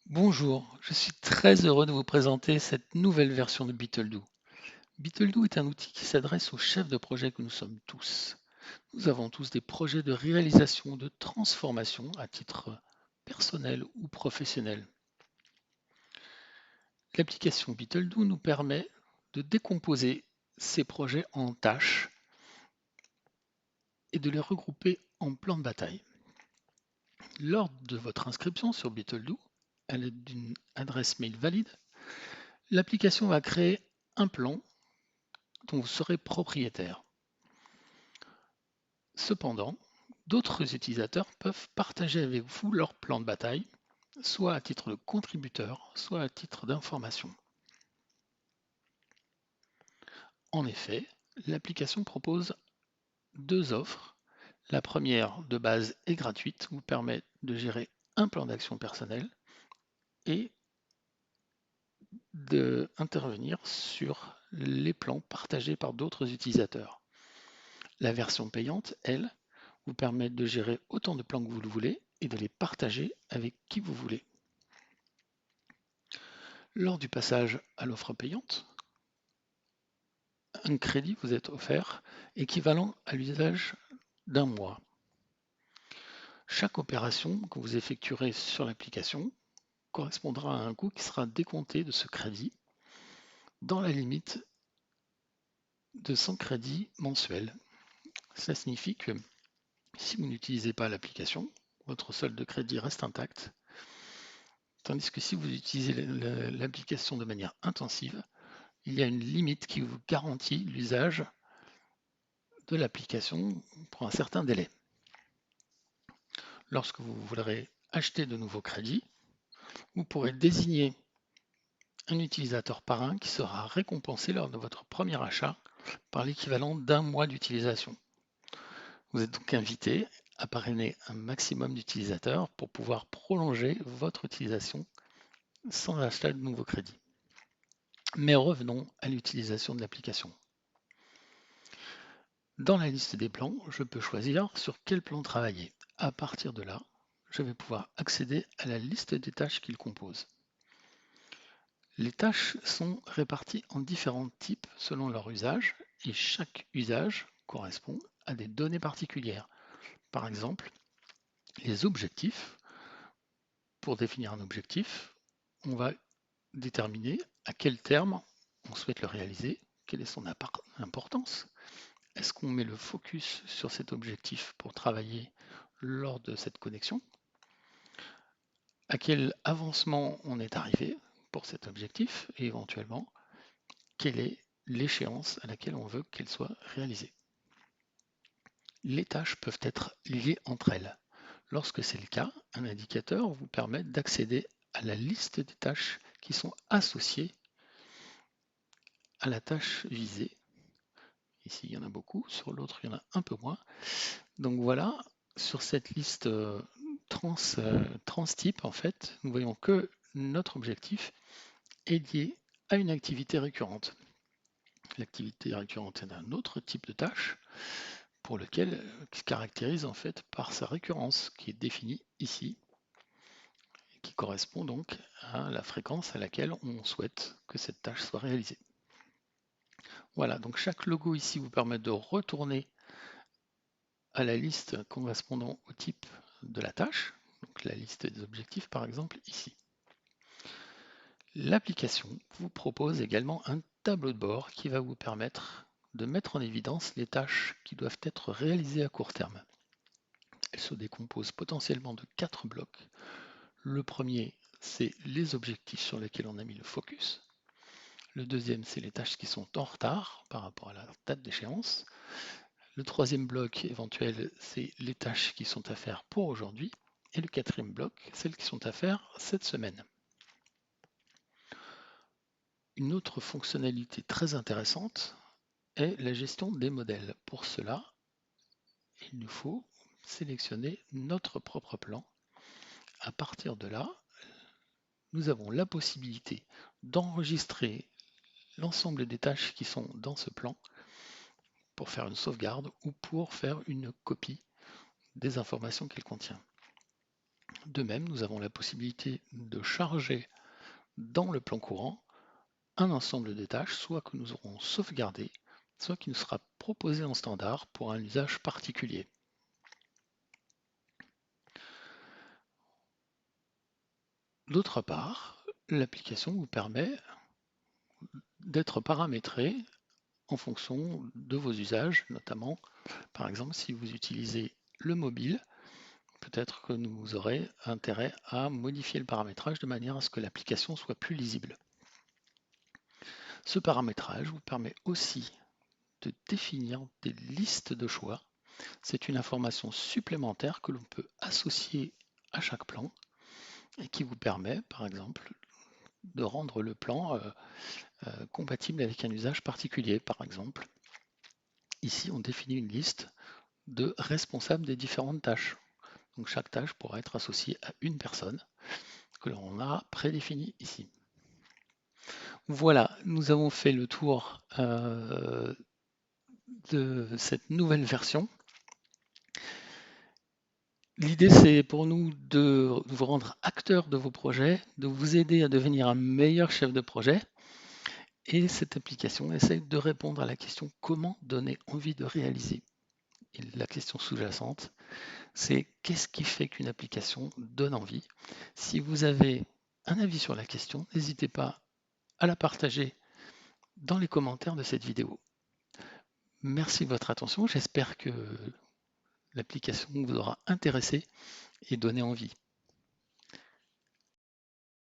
Bonjour, je suis très heureux de vous présenter cette nouvelle version de BeetleDo. BeetleDo est un outil qui s'adresse aux chefs de projet que nous sommes tous. Nous avons tous des projets de réalisation, de transformation à titre personnel ou professionnel. L'application BeetleDo nous permet de décomposer ces projets en tâches et de les regrouper en plans de bataille. Lors de votre inscription sur BeetleDo, à l'aide d'une adresse mail valide, l'application va créer un plan dont vous serez propriétaire. Cependant, d'autres utilisateurs peuvent partager avec vous leur plan de bataille, soit à titre de contributeur, soit à titre d'information. En effet, l'application propose deux offres. La première, de base, est gratuite, vous permet de gérer un plan d'action personnel et d'intervenir sur les plans partagés par d'autres utilisateurs. La version payante, elle, vous permet de gérer autant de plans que vous le voulez et de les partager avec qui vous voulez. Lors du passage à l'offre payante, un crédit vous est offert équivalent à l'usage d'un mois. Chaque opération que vous effectuerez sur l'application correspondra à un coût qui sera décompté de ce crédit dans la limite de 100 crédits mensuels. Cela signifie que si vous n'utilisez pas l'application, votre solde de crédit reste intact, tandis que si vous utilisez l'application de manière intensive, il y a une limite qui vous garantit l'usage de l'application pour un certain délai. Lorsque vous voudrez acheter de nouveaux crédits, vous pourrez désigner un utilisateur parrain qui sera récompensé lors de votre premier achat par l'équivalent d'un mois d'utilisation. Vous êtes donc invité à parrainer un maximum d'utilisateurs pour pouvoir prolonger votre utilisation sans acheter de nouveaux crédits. Mais revenons à l'utilisation de l'application. Dans la liste des plans, je peux choisir sur quel plan travailler. À partir de là, je vais pouvoir accéder à la liste des tâches qu'il compose. Les tâches sont réparties en différents types selon leur usage et chaque usage correspond à des données particulières. Par exemple, les objectifs. Pour définir un objectif, on va déterminer à quel terme on souhaite le réaliser, quelle est son importance. Est-ce qu'on met le focus sur cet objectif pour travailler lors de cette connexion? À quel avancement on est arrivé pour cet objectif et éventuellement quelle est l'échéance à laquelle on veut qu'elle soit réalisée. Les tâches peuvent être liées entre elles. Lorsque c'est le cas, un indicateur vous permet d'accéder à la liste des tâches qui sont associées à la tâche visée. Ici, il y en a beaucoup, sur l'autre, il y en a un peu moins. Donc voilà, sur cette liste trans type, en fait, nous voyons que notre objectif est lié à une activité récurrente. L'activité récurrente est un autre type de tâche pour lequel qui se caractérise en fait par sa récurrence qui est définie ici, et qui correspond donc à la fréquence à laquelle on souhaite que cette tâche soit réalisée. Voilà, donc chaque logo ici vous permet de retourner à la liste correspondant au type de la tâche, donc la liste des objectifs par exemple ici. L'application vous propose également un tableau de bord qui va vous permettre de mettre en évidence les tâches qui doivent être réalisées à court terme. Elle se décompose potentiellement de 4 blocs. Le premier, c'est les objectifs sur lesquels on a mis le focus. Le deuxième, c'est les tâches qui sont en retard par rapport à la date d'échéance. Le troisième bloc éventuel, c'est les tâches qui sont à faire pour aujourd'hui. Et le quatrième bloc, celles qui sont à faire cette semaine. Une autre fonctionnalité très intéressante est la gestion des modèles. Pour cela, il nous faut sélectionner notre propre plan. À partir de là, nous avons la possibilité d'enregistrer l'ensemble des tâches qui sont dans ce plan pour faire une sauvegarde ou pour faire une copie des informations qu'il contient. De même, nous avons la possibilité de charger dans le plan courant un ensemble de tâches, soit que nous aurons sauvegardé, soit qui nous sera proposé en standard pour un usage particulier. D'autre part, l'application vous permet d'être paramétré en fonction de vos usages, notamment, par exemple, si vous utilisez le mobile, peut-être que vous aurez intérêt à modifier le paramétrage de manière à ce que l'application soit plus lisible. Ce paramétrage vous permet aussi de définir des listes de choix. C'est une information supplémentaire que l'on peut associer à chaque plan et qui vous permet, par exemple, de rendre le plan compatible avec un usage particulier. Par exemple, ici, on définit une liste de responsables des différentes tâches. Donc chaque tâche pourra être associée à une personne que l'on a prédéfinie ici. Voilà, nous avons fait le tour de cette nouvelle version. L'idée, c'est pour nous de vous rendre acteur de vos projets, de vous aider à devenir un meilleur chef de projet. Et cette application essaie de répondre à la question comment donner envie de réaliser. Et la question sous-jacente, c'est qu'est-ce qui fait qu'une application donne envie? Si vous avez un avis sur la question, n'hésitez pas à la partager dans les commentaires de cette vidéo. Merci de votre attention, j'espère que l'application vous aura intéressé et donné envie.